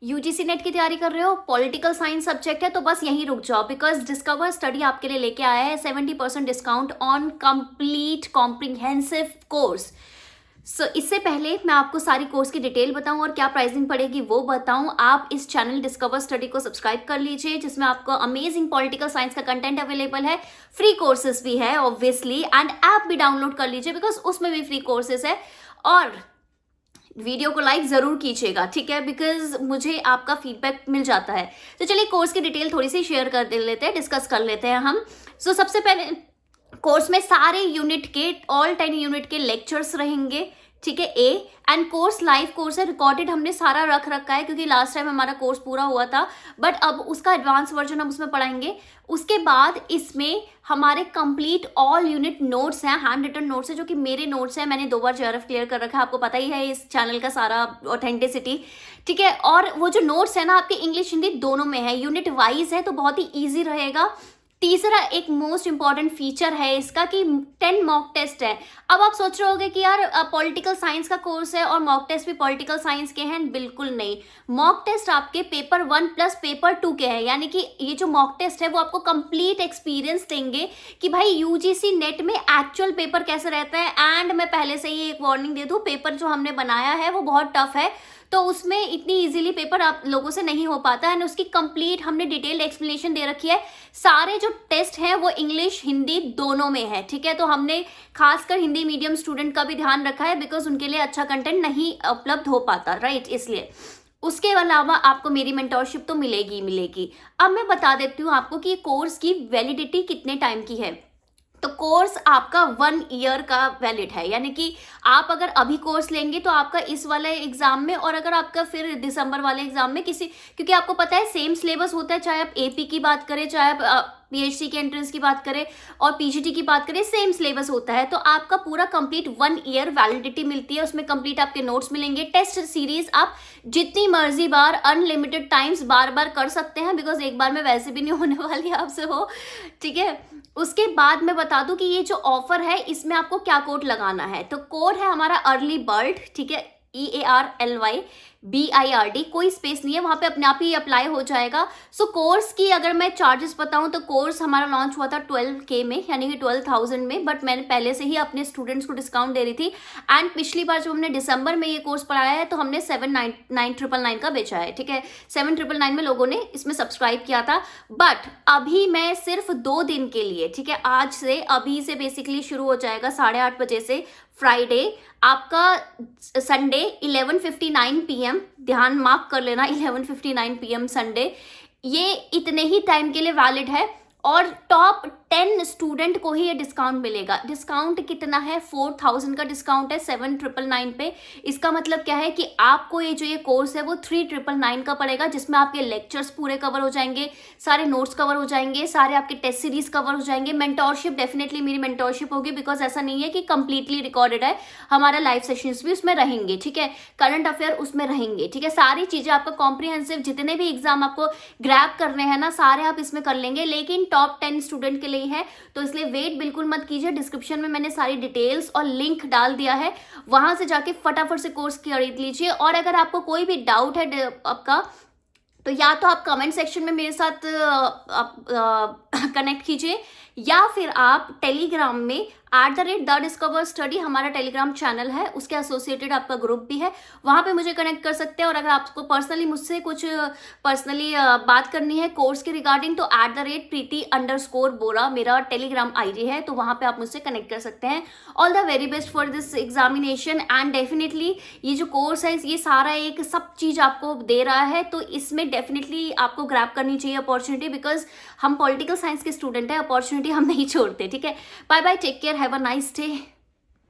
UGC net की तैयारी कर रहे हो, पॉलिटिकल साइंस सब्जेक्ट है, तो बस यहीं रुक जाओ, बिकॉज डिस्कवर स्टडी आपके लिए लेके आया है 70% discount on complete comprehensive course. इससे पहले मैं आपको सारी कोर्स की डिटेल बताऊं और क्या प्राइसिंग पड़ेगी वो बताऊं, आप इस चैनल डिस्कवर स्टडी को सब्सक्राइब कर लीजिए, जिसमें आपको अमेजिंग पॉलिटिकल साइंस का कंटेंट अवेलेबल है, फ्री कोर्सेज भी है ऑब्वियसली, एंड ऐप भी डाउनलोड कर लीजिए बिकॉज उसमें भी फ्री कोर्सेज है। और वीडियो को लाइक जरूर कीजिएगा, ठीक है, बिकॉज मुझे आपका फीडबैक मिल जाता है। तो चलिए कोर्स की डिटेल थोड़ी सी शेयर कर दे लेते हैं, डिस्कस कर लेते हैं हम। सबसे पहले कोर्स में सारे यूनिट के ऑल 10 यूनिट के लेक्चर्स रहेंगे, ठीक है, एंड कोर्स लाइव कोर्स है, रिकॉर्डेड हमने सारा रख रखा है क्योंकि लास्ट टाइम हमारा कोर्स पूरा हुआ था, बट अब उसका एडवांस वर्जन हम उसमें पढ़ाएंगे। उसके बाद इसमें हमारे कंप्लीट ऑल यूनिट नोट्स हैं, हैंड रिटन नोट्स है, जो कि मेरे नोट्स हैं, मैंने 2 बार जेआरएफ क्लियर कर रखा है, आपको पता ही है इस चैनल का सारा ऑथेंटिसिटी, ठीक है। और वो जो नोट्स है ना आपके इंग्लिश हिंदी दोनों में है, यूनिट वाइज है, तो बहुत ही ईजी रहेगा। तीसरा एक मोस्ट इंपॉर्टेंट फीचर है इसका कि 10 मॉक टेस्ट है। अब आप सोच रहे होगे कि यार पॉलिटिकल साइंस का कोर्स है और मॉक टेस्ट भी पॉलिटिकल साइंस के हैं, बिल्कुल नहीं। मॉक टेस्ट आपके पेपर 1 प्लस पेपर 2 के हैं, यानी कि ये जो मॉक टेस्ट है वो आपको कंप्लीट एक्सपीरियंस देंगे कि भाई यूजीसी नेट में एक्चुअल पेपर कैसे रहता है। एंड मैं पहले से ही एक वार्निंग दे दूं, पेपर जो हमने बनाया है वो बहुत टफ है, तो उसमें इतनी इजीली पेपर आप लोगों से नहीं हो पाता है, उसकी कंप्लीट हमने डिटेल्ड एक्सप्लेनेशन दे रखी है। सारे जो टेस्ट हैं वो इंग्लिश हिंदी दोनों में है, ठीक है, तो हमने खासकर हिंदी मीडियम स्टूडेंट का भी ध्यान रखा है बिकॉज उनके लिए अच्छा कंटेंट नहीं उपलब्ध हो पाता, राइट, इसलिए। उसके अलावा आपको मेरी मेंटोरशिप तो मिलेगी मिलेगी। अब मैं बता देती हूँ आपको कि कोर्स की वैलिडिटी कितने टाइम की है। तो कोर्स आपका 1 ईयर का वैलिड है, यानी कि आप अगर अभी कोर्स लेंगे तो आपका इस वाले एग्जाम में, और अगर आपका फिर दिसंबर वाले एग्जाम में क्योंकि आपको पता है सेम सिलेबस होता है, चाहे आप एपी की बात करें, चाहे आप पीएचडी के एंट्रेंस की बात करें और पीजीटी की बात करें, सेम सिलेबस होता है। तो आपका पूरा कंप्लीट 1 ईयर वैलिडिटी मिलती है, उसमें कंप्लीट आपके नोट्स मिलेंगे। टेस्ट सीरीज आप जितनी मर्जी बार अनलिमिटेड टाइम्स बार बार कर सकते हैं, बिकॉज एक बार में वैसे भी नहीं होने वाली आपसे हो, ठीक है। उसके बाद मैं बता दूं कि ये जो ऑफर है इसमें आपको क्या कोड लगाना है। तो कोड है हमारा अर्ली बर्ड, ठीक है, EARLYBIRD, कोई स्पेस नहीं है वहां पे, अपने आप ही अप्लाई हो जाएगा। कोर्स की अगर मैं चार्जेस बताऊं तो कोर्स हमारा लॉन्च हुआ था 12K में, यानी कि 12,000 में, बट मैंने पहले से ही अपने स्टूडेंट्स को डिस्काउंट दे रही थी। एंड पिछली बार जब हमने दिसंबर में ये कोर्स पढ़ाया है तो हमने 7,999 का बेचा है, ठीक है, 7,999 में लोगों ने इसमें सब्सक्राइब किया था। बट अभी मैं सिर्फ 2 दिन के लिए, ठीक है, आज से अभी से बेसिकली शुरू हो जाएगा 8:30 बजे से फ्राइडे, आपका संडे 11:59 PM, ध्यान मार्क कर लेना, 11:59 PM संडे, ये इतने ही टाइम के लिए वैलिड है। और टॉप 10 स्टूडेंट को ही ये डिस्काउंट मिलेगा। डिस्काउंट कितना है? 4,000 का डिस्काउंट है 7,999 पे। इसका मतलब क्या है कि आपको ये कोर्स है वो 3,999 का पड़ेगा, जिसमें आपके लेक्चर्स पूरे कवर हो जाएंगे, सारे नोट्स कवर हो जाएंगे, सारे आपके टेस्ट सीरीज कवर हो जाएंगे। मेंटोरशिप डेफिनेटली मेरी मेंटोरशिप होगी, बिकॉज ऐसा नहीं है कि कंप्लीटली रिकॉर्डेड है, हमारा लाइव सेशंस भी उसमें रहेंगे, ठीक है, करंट अफेयर उसमें रहेंगे, ठीक है, सारी चीजें आपका कॉम्प्रिहेंसिव जितने भी एग्जाम आपको ग्रैब करने हैं ना, सारे आप इसमें कर लेंगे। लेकिन टॉप 10 स्टूडेंट के लिए है, तो इसलिए वेट बिल्कुल मत कीजिए। डिस्क्रिप्शन में मैंने सारी डिटेल्स और लिंक डाल दिया है, वहां से जाके फटाफट से कोर्स खरीद लीजिए। और अगर आपको कोई भी डाउट है आपका, तो या तो आप कमेंट सेक्शन में मेरे साथ कनेक्ट कीजिए, या फिर आप टेलीग्राम में @DiscoverStudy हमारा टेलीग्राम चैनल है, उसके एसोसिएटेड आपका ग्रुप भी है, वहां पे मुझे कनेक्ट कर सकते हैं। और अगर आपको पर्सनली मुझसे कुछ पर्सनली बात करनी है कोर्स के रिगार्डिंग, तो @Preeti_Bora मेरा टेलीग्राम आईडी है, तो वहां पे आप मुझसे कनेक्ट कर सकते हैं। All the very best for this examination. And definitely ये जो कोर्स है ये सारा एक सब चीज आपको दे रहा है, तो इसमें डेफिनेटली आपको ग्रैब करनी चाहिए अपॉर्चुनिटी, बिकॉज हम पॉलिटिकल साइंस के स्टूडेंट हैं, अपॉर्चुनिटी हम नहीं छोड़ते, ठीक है। Bye bye, take care, have a nice day.